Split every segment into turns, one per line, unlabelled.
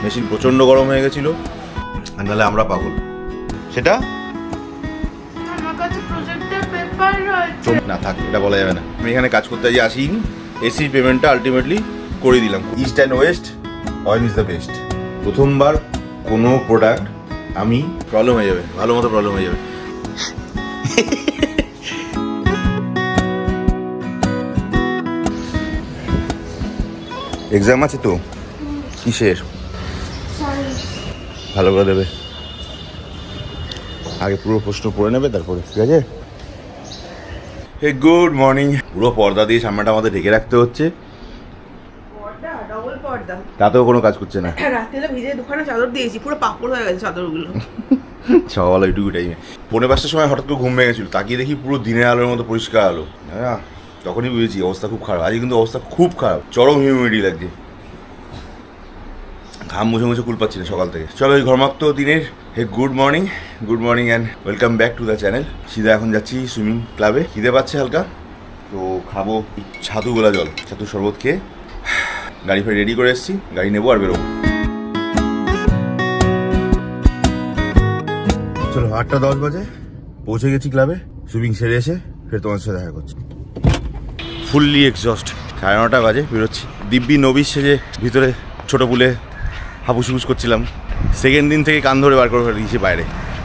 Machine প্রচণ্ড গরম হয়ে গেছিলো, আর নাহলে আমরা পাগল। সেটা না থাক, এটা বলা যাবে না। আমি এখানে কাজ করতে আসিনি, এসির পেমেন্টটা আলটিমেটলি করে দিলাম। East and West, oil is the best. প্রথমবার কোনো প্রোডাক্ট আমি প্রবলেম হয়ে যাবে, ভালো মতো প্রবলেম হয়ে যাবে। এক্সাম আছে তো, কিসের? ভালো করে দেবে, আগে পুরো প্রশ্ন পড়ে নেবে তারপরে, ঠিক আছে? Hey good morning. পুরো পর্দা দিয়ে সামনেটা আমাদের ঢেকে রাখতে হচ্ছে, তাতেও কোনো কাজ করছে না।
রাত্রিবেলা ভিজে দুখানা চাদর দিয়েছি, পুরো পাপড় হয়ে গেছে চাদরগুলো।
সকালবেলা এইটুকু টাইমে 4:30টার সময় হঠাৎ করে ঘুম ভেঙে গেছিল, তাকিয়ে দেখি পুরো দিনের আলোর মতো পরিষ্কার আলো। হ্যাঁ, তখনই বুঝেছি অবস্থা খুব খারাপ। আজকে কিন্তু অবস্থা খুব খারাপ, চরম হিউমিডিটি লাগছে, ঘাম মুছে মুছে কুল পাচ্ছি না সকাল থেকে। চলো এই ঘরমাক্ত দিনের hey good morning and welcome back to the channel. সিধা এখন যাচ্ছি সুইমিং ক্লাবে, খিদে পাচ্ছে হালকা, তো খাবো ছাতু গোলা জল, ছাতু শরবত খেয়ে গাড়ি ফের রেডি করে এসেছি, গাড়ি নেবো আর বেরোবো। চলো 8:10 বাজে পৌঁছে গেছি ক্লাবে, সুইমিং সেরে এসে ফের তোমার সাথে দেখা করছি। ফুললি এক্সস্ট, 9:30 বাজে বেরোচ্ছি। দিব্যি নবিশ সেজে ভিতরে ছোটো পুলে হাপুসুপুস করছিলাম। সেকেন্ড দিন থেকে কান ধরে বার করে দিয়েছি বাইরে,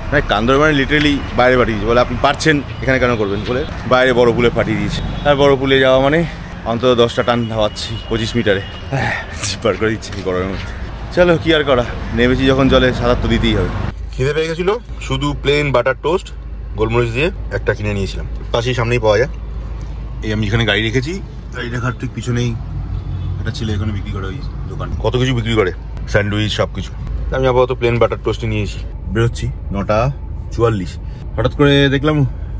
মানে কান ধরে মানে লিটারেলি বাইরে পাঠিয়েছি, বলে আপনি পারছেন এখানে কেন করবেন বলে বাইরে বড় পুলে পাঠিয়ে দিয়েছি। আর বড় পুলে যাওয়া মানে অন্তত 10টা টান ধাওয়াচ্ছি 25 মিটারে, বার করে দিচ্ছে এই গরমের মধ্যে। চলো কি আর করা, নেমেছি যখন জলে সাঁতার তো দিতেই হবে। খিদে পেয়ে গেছিলো, শুধু প্লেন বাটার টোস্ট গোলমরিচ দিয়ে একটা কিনে নিয়েছিলাম, পাশেই সামনেই পাওয়া যায়। এই আমি এখানে গাড়ি রেখেছি, গাড়ি রাখার ঠিক পিছনেই একটা ছেলে এখানে বিক্রি করে, ওই দোকান কত কিছু বিক্রি করে, স্যান্ডউইচ সব কিছু। আমি আপাতত প্লেন বাটার টোস্টই নিয়েছি। বেরোচ্ছি 9:44। হঠাৎ করে দেখলাম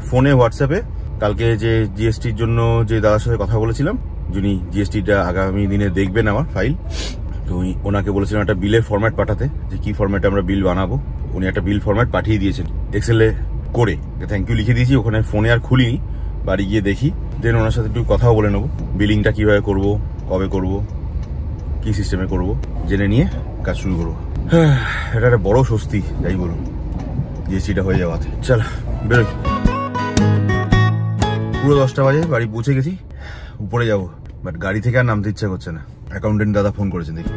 ফোনে হোয়াটসঅ্যাপে কালকে যে জিএসটির জন্য যে দাদার সাথে কথা বলেছিলাম, যিনি জিএসটিটা আগামী দিনে দেখবেন আমার ফাইল, তো ওনাকে বলেছিলাম একটা বিলের ফরম্যাট পাঠাতে, যে কি ফরম্যাটে আমরা বিল বানাবো। উনি একটা বিল ফরম্যাট পাঠিয়ে দিয়েছেন এক্সেলে করে, থ্যাংক ইউ লিখে দিয়েছি। ওখানে ফোনে আর খুলিনি, বাড়ি গিয়ে দেখি, দেন ওনার সাথে একটু কথাও বলে নেবো, বিলিংটা কীভাবে করবো, কবে করবো, কি সিস্টেমে করবো জেনে নিয়ে কাজ শুরু করবো। এটা একটা বড় স্বস্তি, যাই বলুন, জিএসটিটা হয়ে যাওয়াতে। চল বেরোই। পুরো 10টা বাজে বাড়ি পৌঁছে গেছি, উপরে যাবো, বাট গাড়ি থেকে আর নামতে ইচ্ছা করছে না। অ্যাকাউন্টেন্ট দাদা ফোন করেছেন, দেখি।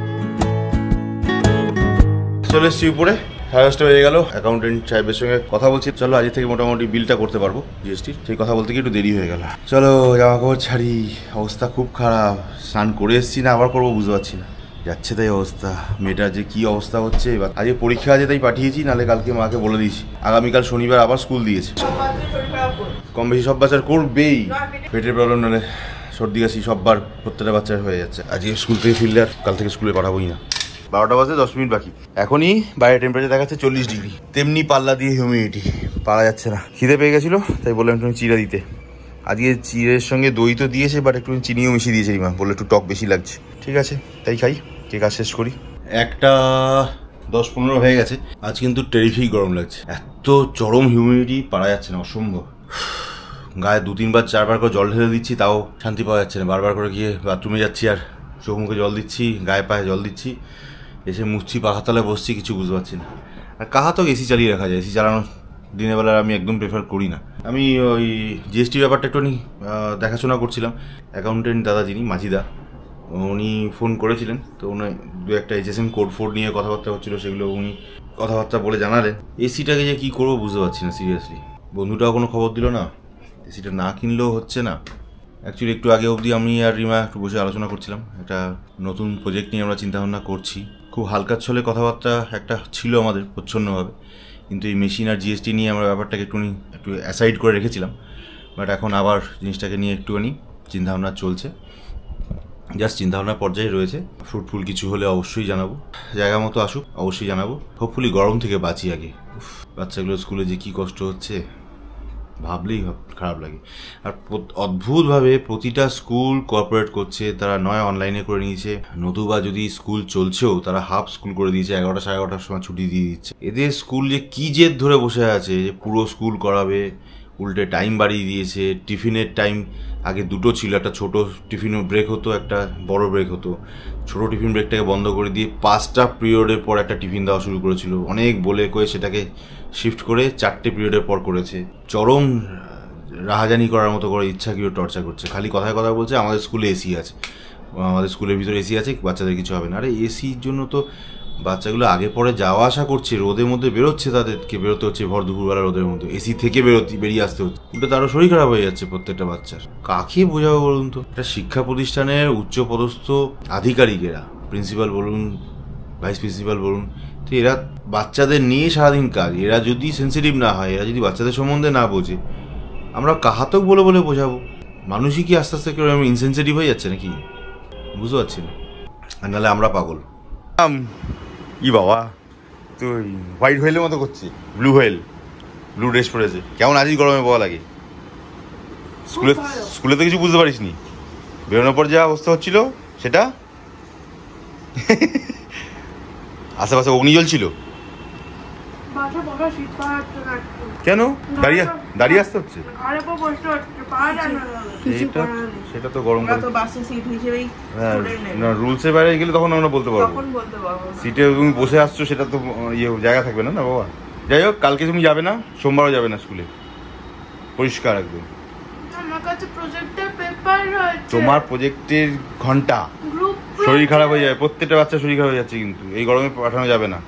চলে এসছি উপরে, 10:30 বেজে গেল। অ্যাকাউন্টেন্ট সাহেবের সঙ্গে কথা বলছি, চলো আজ থেকে মোটামুটি বিলটা করতে পারবো জিএসটির, সেই কথা বলতে গিয়ে একটু দেরি হয়ে গেল। চলো জামা কাপড় ছাড়ি, অবস্থা খুব খারাপ। স্নান করে এসছি না আবার করবো বুঝতে পারছি না, যাচ্ছে তাই অবস্থা। মেয়েটার যে কি অবস্থা হচ্ছে, এবার আজকে পরীক্ষা আছে তাই পাঠিয়েছি, নাহলে কালকে মাকে বলে দিয়েছি। আগামীকাল শনিবার আবার স্কুল দিয়েছে, কম বেশি সব বাচ্চার করবেই, পেটের প্রবলেম নাহলে সর্দি কাশি সববার প্রত্যেকটা বাচ্চার হয়ে যাচ্ছে। আজকে স্কুল থেকে ফিরলে আর কাল থেকে স্কুলে পাঠাবোই না। 12টা বাজে 10 মিনিট বাকি, এখনই বাইরে টেম্পারেচার দেখাচ্ছে 40 ডিগ্রি, তেমনি পাল্লা দিয়ে হিউমিডিটি, পারা যাচ্ছে না। খিদে পেয়ে গেছিলো তাই বললাম একটু চিড়া দিতে। আজকে চিড়ের সঙ্গে দই তো দিয়েছে, বাট একটু চিনিও মিশিয়ে দিয়েছে রিমা, বললো একটু টক বেশি লাগছে। ঠিক আছে তাই খাই, কে কাজ শেষ করি। 1:10-15 হয়ে গেছে। আজ কিন্তু টেরিফিক গরম লাগছে, এত চরম হিউমিডিটি, পারা যাচ্ছে না, অসম্ভব। গায়ে 2-3-4বার করে জল ঢেলে দিচ্ছি, তাও শান্তি পাওয়া যাচ্ছে না। বারবার করে গিয়ে বাথরুমে যাচ্ছি, আর চোখ মুখে জল দিচ্ছি, গায়ে পায়ে জল দিচ্ছি, এসে মুছছি, পাখার তলায় বসছি, কিছু বুঝতে পারছি না। আর কাহা তো এসি চালিয়ে রাখা যায়, এসি চালানো দিনের বেলা আমি একদম প্রেফার করি না। আমি ওই জিএসটি ব্যাপারটা একটুখানি দেখাশোনা করছিলাম। অ্যাকাউন্টেন্ট দাদা যিনি মাঝিদা, উনি ফোন করেছিলেন, তো উনি 2-1টা HSM কোড ফোড নিয়ে কথাবার্তা হচ্ছিলো, সেগুলো উনি কথাবার্তা বলে জানালেন। এসিটাকে যে কী করবো বুঝতে পারছি না সিরিয়াসলি। বন্ধুটাও কোনো খবর দিল না, এসিটা না কিনলেও হচ্ছে না। অ্যাকচুয়ালি একটু আগে অবধি আমি আর রিমা একটু বসে আলোচনা করছিলাম, একটা নতুন প্রজেক্ট নিয়ে আমরা চিন্তাভাবনা করছি। খুব হালকা ছলে কথাবার্তা একটা ছিল আমাদের প্রচ্ছন্নভাবে, কিন্তু এই মেশিন আর জিএসটি নিয়ে আমরা ব্যাপারটাকে একটু অ্যাসাইড করে রেখেছিলাম। বাট এখন আবার জিনিসটাকে নিয়ে একটুখানি চিন্তাভাবনা চলছে, জাস্ট চিন্তাভাবনার পর্যায়ে রয়েছে। ফ্রুটফুল কিছু হলে অবশ্যই জানাবো, জায়গা মতো আসুক অবশ্যই জানাবো। হোপফুলি গরম থেকে বাঁচি আগে। বাচ্চাগুলো স্কুলে যে কী কষ্ট হচ্ছে ভাবলেই খারাপ লাগে। আর অদ্ভুতভাবে প্রতিটা স্কুল কোঅপারেট করছে, তারা নয় অনলাইনে করে নিয়েছে, নতুবা যদি স্কুল চলছেও তারা হাফ স্কুল করে দিয়েছে, 11টা-11:30 সময় ছুটি দিয়ে দিচ্ছে। এদের স্কুল যে কি জেদ ধরে বসে আছে যে পুরো স্কুল করাবে, উল্টে টাইম বাড়িয়ে দিয়েছে। টিফিনের টাইম আগে দুটো ছিল, একটা ছোট টিফিন ব্রেক হতো, একটা বড় ব্রেক হতো। ছোট টিফিন ব্রেকটাকে বন্ধ করে দিয়ে 5টা পিরিয়ডের পর একটা টিফিন দেওয়া শুরু করেছিল। অনেক বলে কয়ে সেটাকে শিফট করে 4টে পিরিয়ডের পর করেছে। চরম রাহাজানি করার মতো করে ইচ্ছাকৃত টর্চার করছে। খালি কথায় কথা বলছে আমাদের স্কুলে এসি আছে, আমাদের স্কুলের ভিতরে এসি আছে, বাচ্চাদের কিছু হবে না। আরে এসির জন্য তো বাচ্চাগুলো আগে পরে যাওয়া আসা করছে, রোদের মধ্যে বেরোচ্ছে, তাদেরকে বেরোতে হচ্ছে ভর দুপুরবেলা রোদের মধ্যে, এসি থেকে বেরিয়ে আসতে হচ্ছে। ওটা তারও শরীর খারাপ হয়ে যাচ্ছে প্রত্যেকটা বাচ্চার। কাকে বোঝাবো বলুন তো? একটা শিক্ষা প্রতিষ্ঠানের উচ্চপদস্থ আধিকারিকেরা, প্রিন্সিপাল বলুন, ভাইস প্রিন্সিপাল বলুন, তো এরা বাচ্চাদের নিয়ে সারাদিন কাজ। এরা যদি সেন্সিটিভ না হয়, এরা যদি বাচ্চাদের সম্বন্ধে না বোঝে, আমরা কাহাতক বলে বলে বোঝাবো? মানুষই কি আস্তে আস্তে কেউ ইনসেন্সিটিভ হয়ে যাচ্ছে নাকি? বুঝতে পারছি না। আর নাহলে আমরা পাগল। ই বাবা, তুই হোয়াইট হোয়েলের মতো করছে, ব্লু হোয়েল, ব্লু ড্রেস পরেছে। কেমন আছিস গরমে বল আগে? স্কুলে তো কিছু বুঝতে পারিস নি, বেরোনোর পর যা অবস্থা হচ্ছিল সেটা। আশেপাশে অগ্নিজল ছিল কেন? দাঁড়িয়ে আসতে হচ্ছে, সেটা তো গরমকাল। না, রুলসের বাইরে গেলে তখন আমরা বলতে পারবো। সিটে তুমি বসে আসছো, সেটা তো জায়গা থাকবে না, না বাবা। যাই হোক, কালকে তুমি যাবে না, সোমবারও যাবে না স্কুলে, পরিষ্কার একদম। তোমার প্রজেক্টের ঘন্টা, শরীর খারাপ হয়ে যাবে, প্রত্যেকটা বাচ্চা শরীর খারাপ হয়ে যাচ্ছে। কিন্তু এই গরমে পাঠানো যাবে না,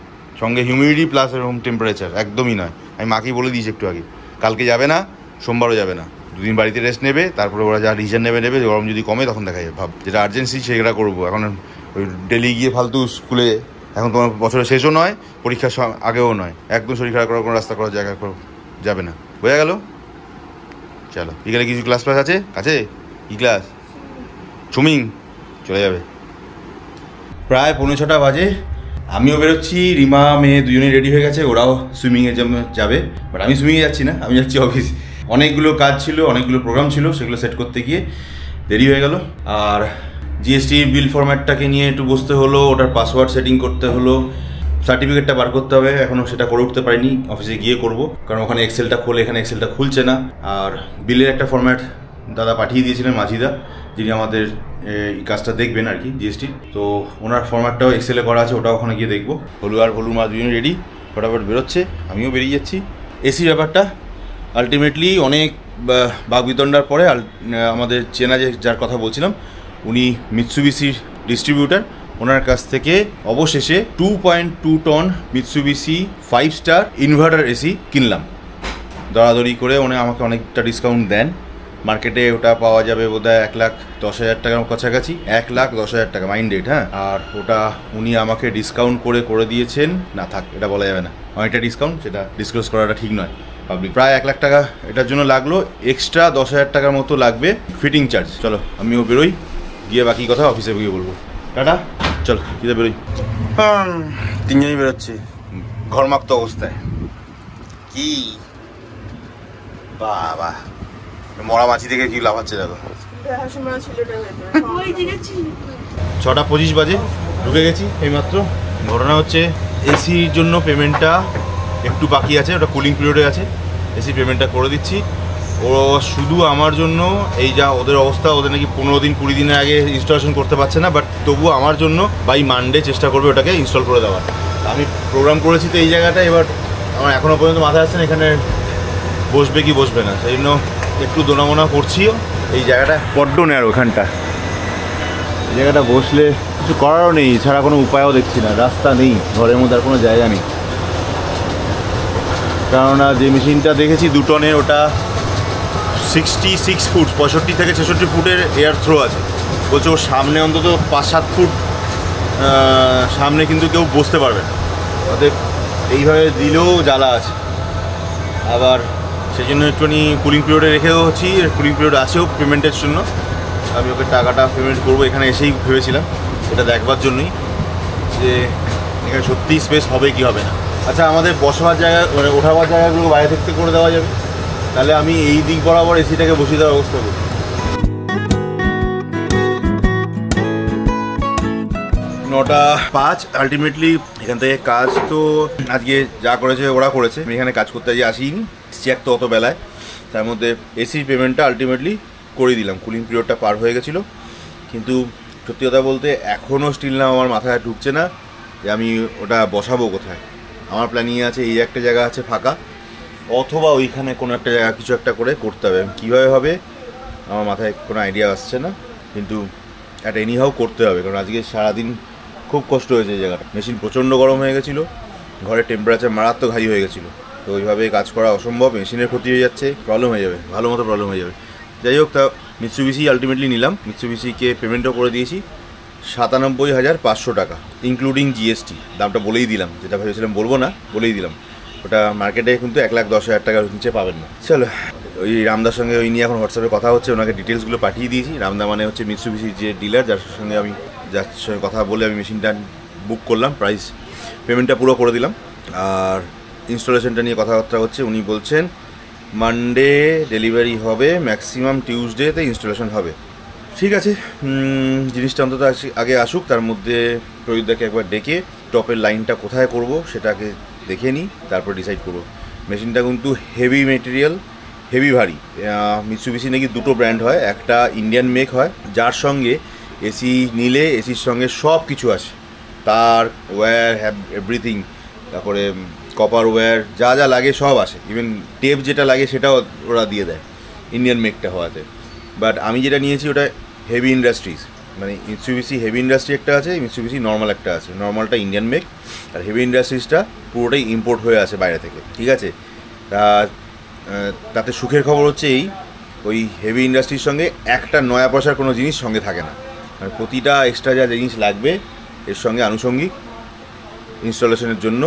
সঙ্গে হিউমিডিটি প্লাস রুম টেম্পারেচার একদমই নয়। আমি মাকেই বলে দিয়েছি একটু আগে, কালকে যাবে না, সোমবারও যাবে না, 2 দিন বাড়িতে রেস্ট নেবে, তারপরে ওরা যা ডিসিশন নেবে। গরম যদি কমে তখন দেখা যাবে, ভাব যেটা আর্জেন্সি সেটা করবো। এখন ওই ডেলি গিয়ে ফালতু স্কুলে, এখন তোমার বছরের শেষও নয়, পরীক্ষার আগেও নয়, একদম শরীর খারাপ করার কোনো রাস্তা করার জায়গা যাবে না, বোঝা গেল? চলো, বিকেলে কিছু ক্লাস আছে কাছে? কি ক্লাস? সুইমিং চলে যাবে। প্রায় 5:45 বাজে, আমিও বেরোচ্ছি, রিমা মেয়ে দুজনেই রেডি হয়ে গেছে, ওরাও সুইমিংয়ের জন্য যাবে। বাট আমি সুইমিংয়ে যাচ্ছি না, আমি যাচ্ছি অফিস। অনেকগুলো কাজ ছিল, অনেকগুলো প্রোগ্রাম ছিল, সেগুলো সেট করতে গিয়ে দেরি হয়ে গেল। আর জিএসটি বিল ফরম্যাটটাকে নিয়ে একটু বসতে হলো, ওটার পাসওয়ার্ড সেটিং করতে হলো, সার্টিফিকেটটা বার করতে হবে। এখনও সেটা করে উঠতে পারিনি, অফিসে গিয়ে করব, কারণ ওখানে এক্সেলটা খোলে, এখানে এক্সেলটা খুলছে না। আর বিলের একটা ফরম্যাট দাদা পাঠিয়ে দিয়েছিলেন, মাঝিদা, যিনি আমাদের এই কাজটা দেখবেন আর কি, জিএসটি। তো ওনার ফরম্যাটটাও এক্সেলে করা আছে, ওটা ওখানে গিয়ে দেখবো। হলু মা দুজন রেডি, ফটাফট বেরোচ্ছে, আমিও বেরিয়ে যাচ্ছি। এসি ব্যাপারটা আলটিমেটলি অনেক বাগবিতণ্ডার পরে আমাদের চেনা যার কথা বলছিলাম, উনি মিৎসুবিশির ডিস্ট্রিবিউটার, ওনার কাছ থেকে অবশেষে 2.2 ton Mitsubishi 5 star inverter AC কিনলাম। দরাদরি করে উনি আমাকে অনেকটা ডিসকাউন্ট দেন। মার্কেটে ওটা পাওয়া যাবে বোধহয় 1,10,000 টাকার কাছাকাছি, 1,10,000 টাকা মাইন্ডেড। হ্যাঁ, আর ওটা উনি আমাকে ডিসকাউন্ট করে দিয়েছেন, না থাক এটা বলা যাবে না, অনেকটা ডিসকাউন্ট, সেটা ডিসক্লোজ করাটা ঠিক নয় পাবলিক। প্রায় 1 লাখ টাকা এটার জন্য লাগলো, এক্সট্রা 10,000 টাকার মতো লাগবে ফিটিং চার্জ। চলো আমিও বেরোই, গিয়ে বাকি কথা অফিসে গিয়ে বলবো। টাটা, চলো গিয়ে বেরোই। তিনজনই বেরোচ্ছি ঘরমাক্ত অবস্থায়। কি বাবা, মরা মাছি থেকে কি লাভ হচ্ছে দেখো। 6:25 বাজে ঢুকে গেছি এইমাত্র। ঘটনা হচ্ছে এসির জন্য পেমেন্টটা একটু বাকি আছে, ওটা কুলিং পিরিয়ডে আছে, এসি পেমেন্টটা করে দিচ্ছি। ও শুধু আমার জন্য, এই যা ওদের অবস্থা, ওদের নাকি 15 দিন 20 দিনের আগে ইনস্টলেশন করতে পারছে না, বাট তবুও আমার জন্য বাই মানডে চেষ্টা করবে ওটাকে ইনস্টল করে দেওয়ার। আমি প্রোগ্রাম করেছি তো এই জায়গাটা, এবার আমার এখনও পর্যন্ত মাথায় আসছে না এখানে বসবে কি বসবে না, সেই জন্য একটু দোনামোনা করছিও। এই জায়গাটা বড্ড নেয়, ওখানটা এই জায়গাটা বসলে কিছু করারও নেই, ছাড়া কোনো উপায়ও দেখছি না, রাস্তা নেই, ঘরের মধ্যে আর কোনো জায়গা নেই। কেননা যে মেশিনটা দেখেছি 2 টনের, ওটা 66 ফুট, 65 থেকে 66 ফুটের এয়ার থ্রো আছে। বলছে ওর সামনে অন্তত 5-7 ফুট সামনে কিন্তু কেউ বসতে পারবে না, ওদের এইভাবে দিলেও জ্বালা আছে। আবার সেই জন্য একটুখানি কুলিং পিরিয়ডে রেখেও হচ্ছি, কুলিং পিরিয়ড আছেও পেমেন্টের জন্য। আমি ওকে টাকাটা পেমেন্ট করবো এখানে এসেই ভেবেছিলাম, এটা দেখবার জন্যই যে এখানে সত্যিই স্পেস হবে কি হবে না। আচ্ছা, আমাদের বসাবার জায়গা, মানে ওঠাবার জায়গাগুলো বাইরে থেকে করে দেওয়া যাবে, তাহলে আমি এই দিক বরাবর এসিটাকে বসিয়ে দেওয়ার ব্যবস্থা করব। 9:05 আলটিমেটলি এখান থেকে কাজ তো আজকে যা করেছে ওরা করেছে, আমি এখানে কাজ করতে আজকে আসিনি, এসছি এক তো অত বেলায়, তার মধ্যে এসির পেমেন্টটা আলটিমেটলি করে দিলাম। কুলিং পিরিয়ডটা পার হয়ে গেছিলো, কিন্তু সত্যি কথা বলতে এখনও স্টিল না আমার মাথায় ঢুকছে না যে আমি ওটা বসাবো কোথায়। আমার প্ল্যানিং আছে এই একটা জায়গা আছে ফাঁকা, অথবা ওইখানে কোনো একটা জায়গা কিছু একটা করে করতে হবে। কীভাবে হবে আমার মাথায় কোনো আইডিয়া আসছে না, কিন্তু একটা এনিহাও করতে হবে, কারণ আজকে সারাদিন খুব কষ্ট হয়েছে এই জায়গাটা। মেশিন প্রচণ্ড গরম হয়ে গেছিলো, ঘরের টেম্পারেচার মারাত্মক হাই হয়ে গেছিলো, তো ওইভাবে কাজ করা অসম্ভব। মেশিনের ক্ষতি হয়ে যাচ্ছে, প্রবলেম হয়ে যাবে, ভালো মতো প্রবলেম হয়ে যাবে। যাই হোক, তা মিৎসুবিশি আলটিমেটলি নিলাম। মিৎসুবিশিকে পেমেন্টও করে দিয়েছি 97,500 টাকা ইনক্লুডিং জিএসটি। দামটা বলেই দিলাম, যেটা ভেবেছিলাম বলবো না, বলেই দিলাম। ওটা মার্কেটে কিন্তু 1,10,000 টাকার নিচে পাবেন না। চলো, ওই রামদার সঙ্গে ওই নিয়ে এখন হোয়াটসঅ্যাপে কথা হচ্ছে, ওনাকে ডিটেলসগুলো পাঠিয়ে দিয়েছি। রামদা মানে হচ্ছে মিৎসুবিশির যে ডিলার, যার সঙ্গে কথা বলে আমি মেশিনটা বুক করলাম, প্রাইস পেমেন্টটা পুরো করে দিলাম। আর ইনস্টলেশনটা নিয়ে কথাবার্তা হচ্ছে, উনি বলছেন মানডে ডেলিভারি হবে, ম্যাক্সিমাম টিউসডেতে ইনস্টলেশন হবে। ঠিক আছে, জিনিসটা অন্তত আগে আসুক, তার মধ্যে প্রদীপদাকে একবার ডেকে টপের লাইনটা কোথায় করব সেটাকে দেখে নিই, তারপর ডিসাইড করবো। মেশিনটা কিন্তু হেভি মেটেরিয়াল, হেভি ভারী। মিৎসুবিশি নাকি দুটো ব্র্যান্ড হয়, একটা ইন্ডিয়ান মেক হয়, যার সঙ্গে এসি নিলে এসির সঙ্গে সব কিছু আসে, তার ওয়্যার এভরিথিং, তারপরে কপার ওয়্যার যা যা লাগে সব আসে, ইভেন টেপ যেটা লাগে সেটাও ওরা দিয়ে দেয় ইন্ডিয়ান মেকটা হওয়াতে। বাট আমি যেটা নিয়েছি ওটা হেভি ইন্ডাস্ট্রিজ, মানে মিৎসুবিশি হেভি ইন্ডাস্ট্রি একটা আছে, মিৎসুবিশি নর্মাল একটা আছে। নর্মালটা ইন্ডিয়ান মেক, আর হেভি ইন্ডাস্ট্রিজটা পুরোটাই ইম্পোর্ট হয়ে আসে বাইরে থেকে। ঠিক আছে, তাতে সুখের খবর হচ্ছে এই, ওই হেভি ইন্ডাস্ট্রির সঙ্গে একটা নয়া পয়সার কোনো জিনিস সঙ্গে থাকে না, মানে প্রতিটা এক্সট্রা যা জিনিস লাগবে এর সঙ্গে আনুষঙ্গিক ইনস্টলেশনের জন্য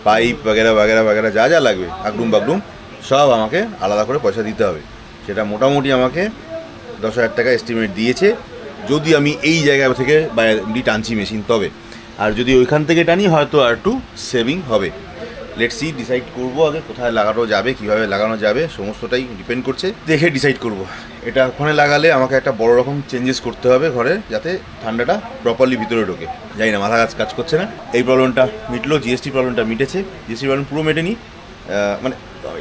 পাইপ বাগেরা বাগেরা বাগেরা যা যা লাগবে, আগডুম বাগডুম সব আমাকে আলাদা করে পয়সা দিতে হবে। সেটা মোটামুটি আমাকে 10,000 টাকা এস্টিমেট দিয়েছে, যদি আমি এই জায়গা থেকে বাইরে টানছি মেশিন তবে। আর যদি ওইখান থেকে টানি হয়তো আর একটু সেভিং হবে। লেটস সি, ডিসাইড করবো আগে কোথায় লাগানো যাবে, কীভাবে লাগানো যাবে, সমস্তটাই ডিপেন্ড করছে, দেখে ডিসাইড করব। এটা ওখানে লাগালে আমাকে একটা বড় রকম চেঞ্জেস করতে হবে ঘরে, যাতে ঠান্ডাটা প্রপারলি ভিতরে ঢোকে। জানি না, মাথা কাজ করছে না। এই প্রবলেমটা মিটলো, জিএসটি প্রবলেমটা মিটেছে, জিএসটি প্রবলেম পুরো মেটেনি, মানে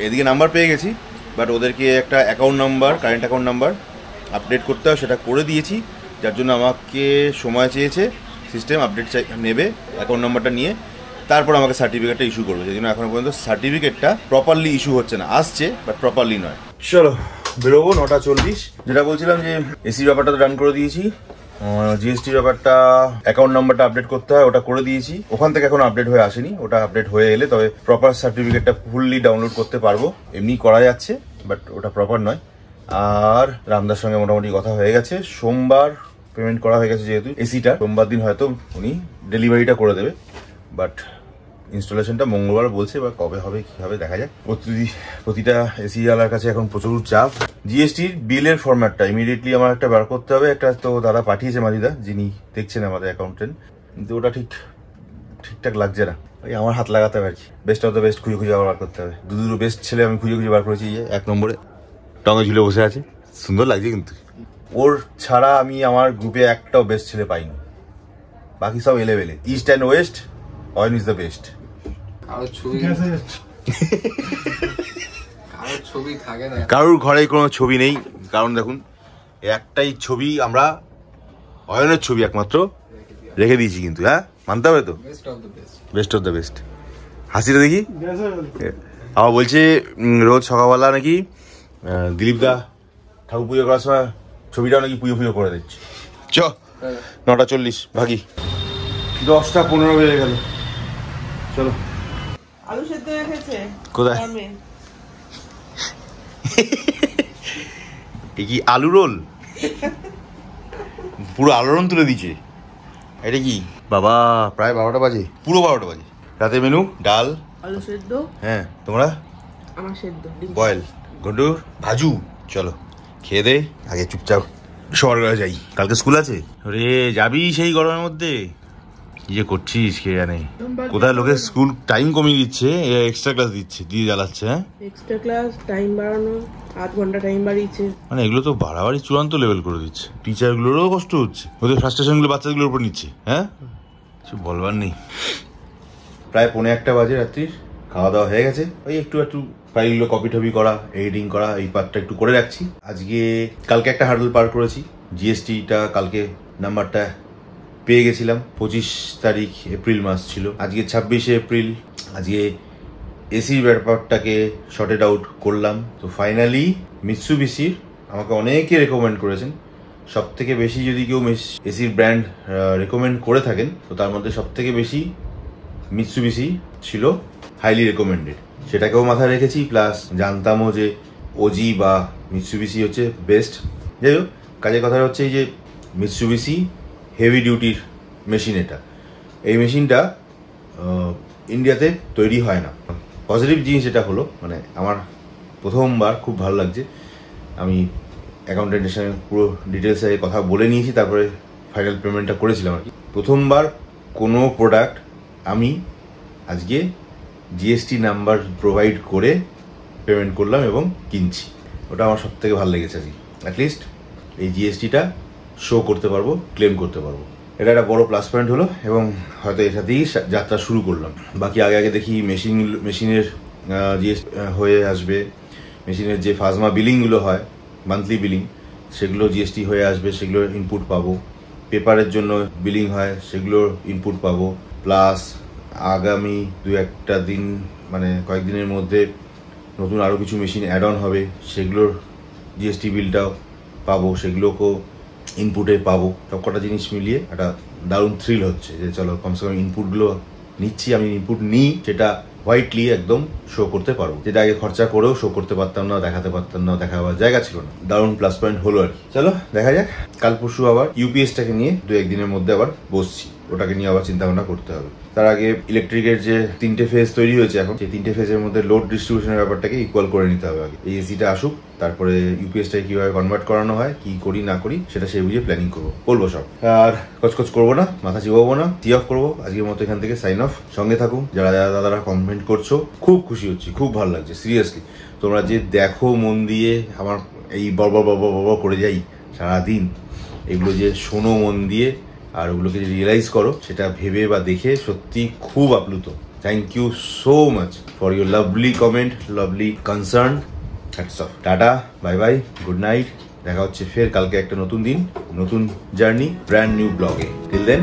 এদিকে নাম্বার পেয়ে গেছি, বাট ওদেরকে একটা account number, current account number update করতে হয়, সেটা করে দিয়েছি। যার জন্য আমাকে সময় চেয়েছে, সিস্টেম আপডেট নেবে, অ্যাকাউন্ট নাম্বারটা নিয়ে তারপর আমাকে সার্টিফিকেটটা ইস্যু করবে। সেই জন্য এখনো পর্যন্ত সার্টিফিকেটটা প্রপারলি ইস্যু হচ্ছে না, আসছে বাট প্রপারলি নয়। চলো বেরোবো 9:40। যেটা বলছিলাম যে এসির ব্যাপারটা তো ডান করে দিয়েছি, জিএসটির ব্যাপারটা অ্যাকাউন্ট নাম্বারটা আপডেট করতে হয়, ওটা করে দিয়েছি। ওখান থেকে এখন আপডেট হয়ে আসেনি, ওটা আপডেট হয়ে এলে তবে প্রপার সার্টিফিকেটটা ফুললি ডাউনলোড করতে পারবো। এমনি করা যাচ্ছে বাট ওটা প্রপার নয়। আর রামদার সঙ্গে মোটামুটি কথা হয়ে গেছে, সোমবার পেমেন্ট করা হয়ে গেছে, যেহেতু এসিটা সোমবার দিন হয়তো উনি ডেলিভারিটা করে দেবে, বাট ইনস্টলেশনটা মঙ্গলবার বলছে, বা কবে হবে কী হবে দেখা যাক। প্রতিটা এসি ওয়ালার কাছে এখন প্রচুর চাপ। জিএসটির বিলের ফরম্যাটটা ইমিডিয়েটলি আমার একটা বার করতে হবে, একটা তো দাদা পাঠিয়েছে মাজিদা, যিনি দেখছেন আমাদের অ্যাকাউন্টেন্ট, কিন্তু ওটা ঠিকঠাক লাগছে না, ওই আমার হাত লাগাতে হবে আর কি। বেস্ট অফ দ্য বেস্ট খুঁজে খুঁজে বার করতে হবে। দুটো বেস্ট ছেলে আমি খুঁজে খুঁজে বার করেছি, 1 নম্বরে টঙে ঝুলে বসে আছে, সুন্দর লাগছে, কিন্তু ওর ছাড়া আমি আমার গ্রুপে একটাও বেস্ট ছেলে পাইনি, বাকি সব এলেবেলে। East and west, home is the best. কারোর ঘরে কোনো ছবি নেই, কারণ দেখুন একটাই ছবি, আমরা অয়নের ছবি একমাত্র রেখে দিয়েছি, কিন্তু হ্যাঁ মানতে হবে তো, বেস্ট অফ দ্য বেস্ট। হাসিটা দেখি, আবার বলছে রোজ সকালবেলা নাকি দিলীপ দা ঠাকুর পুজো করার সময় ছবিটাও নাকি পুজো করে দিচ্ছে। 9:40 ভাগি, 10:15 বেজে গেল। চলো,
আলু সেদ্ধ রেখেছে
কোথায়? এ কি আলু রোল? পুরো আলোড়ন তুলে দিচ্ছে। এটা কি বাবা, প্রায় 12টা বাজে, পুরো 12টা বাজে। রাতে মেনু ডাল,
আলু সেদ্ধ।
হ্যাঁ, তোমরা?
আমার সেদ্ধ
বয়েল, গন্ডুর ভাজু। চলো খেয়ে দে, আগে চুপচাপ শহর যাই, কালকে স্কুল আছে। রে যাবি সেই গরমের মধ্যে? কি যে করছিস কে জানে। কোথায় লোকের স্কুল টাইম কমিয়ে দিচ্ছে, এক্সট্রা ক্লাস দিচ্ছে, দিয়ে জ্বালাচ্ছে। হ্যাঁ, এক্সট্রা ক্লাস টাইম বাড়ানো, 8 ঘন্টা টাইম বাড়িয়েছে, মানে এগুলো তো বাড়াবাড়ি চূড়ান্ত লেভেল করে দিচ্ছে। টিচারগুলোরও কষ্ট হচ্ছে, ওদের ফ্রাস্ট্রেশনগুলো বাচ্চাগুলোর উপর নিচ্ছে। হ্যাঁ, কিছু বলবার নেই। প্রায় 1:45 বাজে রাত্রির, খাওয়া দাওয়া হয়ে গেছে, ওই একটু ফাইলগুলো কপি টপি করা, এডিটিং করা, এই পার্টটা একটু করে রাখছি। আজকে কালকে একটা হার্ডল পার করেছি, জিএসটিটা কালকে নাম্বারটা পেয়ে গেছিলাম। 25 তারিখ এপ্রিল মাস ছিল, আজকে 26শে এপ্রিল। আজকে এসির ব্যাপারটাকে শর্টেড আউট করলাম। তো ফাইনালি মিৎসুবিশির আমাকে অনেকে রেকমেন্ড করেছেন, সব থেকে বেশি যদি কেউ এসির ব্র্যান্ড রেকমেন্ড করে থাকেন তো তার মধ্যে সব থেকে বেশি মিৎসুবিশি ছিল হাইলি রেকমেন্ডেড। সেটাকেও মাথায় রেখেছি, প্লাস জানতামও যে ওজি বা মিৎসুবিশি হচ্ছে বেস্ট। যাই হোক, কাজের কথা হচ্ছে এই যে মিৎসুবিশি হেভি ডিউটির মেশিন, এই মেশিনটা ইন্ডিয়াতে তৈরি হয় না। পজিটিভ জিনিস এটা হলো, মানে আমার প্রথমবার খুব ভালো লাগছে। আমি অ্যাকাউন্টেন্টের সঙ্গে পুরো ডিটেলসে কথা বলে নিয়েছি, তারপরে ফাইনাল পেমেন্টটা করেছিলাম আর কি। প্রথমবার কোনো প্রোডাক্ট আমি আজকে জিএসটি নাম্বার প্রোভাইড করে পেমেন্ট করলাম এবং কিনছি, ওটা আমার সব থেকে ভালো লেগেছে আজকে। অ্যাটলিস্ট এই জিএসটিটা শো করতে পারবো, ক্লেম করতে পারবো, এটা একটা বড় প্লাস পয়েন্ট হলো। এবং হয়তো এর সাথেই যাত্রা শুরু করলাম। বাকি আগে দেখি মেশিনের জিএসটি হয়ে আসবে, মেশিনের যে ফাজমা বিলিংগুলো হয়, মান্থলি বিলিং, সেগুলো জিএসটি হয়ে আসবে, সেগুলোর ইনপুট পাবো। পেপারের জন্য বিলিং হয়, সেগুলোর ইনপুট পাবো। প্লাস আগামী একটা দিন, মানে কয়েকদিনের মধ্যে নতুন আরও কিছু মেশিন অ্যাড অন হবে, সেগুলোর জিএসটি বিলটাও পাবো, সেগুলোকেও ইনপুটে পাবো। সব কটা জিনিস মিলিয়ে একটা দারুণ থ্রিল হচ্ছে যে চলো কমসে কম ইনপুটগুলো নিচ্ছি। আমি ইনপুট নিই সেটা হোয়াইটলি একদম শো করতে পারবো, যেটা আগে খরচা করেও শো করতে পারতাম না, দেখাতে পারতাম না, দেখাবার জায়গা ছিল না। দারুণ প্লাস পয়েন্ট হলো আর কি। চলো দেখা যাক, কাল পরশু আবার ইউপিএসটাকে নিয়ে 2-1 দিনের মধ্যে আবার বসছি, ওটাকে নিয়ে আবার চিন্তা ভাবনা করতে হবে। তার আগে ইলেকট্রিকের যে 3টে ফেজ তৈরি হয়েছে এখন, সেই 3টে ফেজের মধ্যে লোড ডিস্ট্রিবিউশনের ব্যাপারটাকে ইকুয়াল করে নিতে হবে আগে। এই এসিটা আসুক, তারপরে ইউপিএসটাকে কিভাবে কনভার্ট করানো হয়, কি করি না করি সেটা সেই বুঝে প্ল্যানিং করবো সব। আর কচকচ করবো না, মাথা চিবাবো না, টি অফ করবো আজকের মতো, এখান থেকে সাইন অফ। সঙ্গে থাকুন যারা দাদারা কমেন্ট করছো, খুব খুশি হচ্ছি, খুব ভালো লাগছে সিরিয়াসলি। তোমরা যে দেখো মন দিয়ে, আমার এই বড় করে যাই সারাদিন, এগুলো যে শোনো মন দিয়ে আর ওগুলোকে যে রিয়েলাইজ করো, সেটা ভেবে বা দেখে সত্যি খুব আপ্লুত। Thank you so much for your lovely comment, lovely concern. Hats off, tata, bye bye, good night. দেখা হচ্ছে ফের কালকে একটা নতুন দিন, নতুন জার্নি, ব্র্যান্ড নিউ ব্লগে। টিল দেন।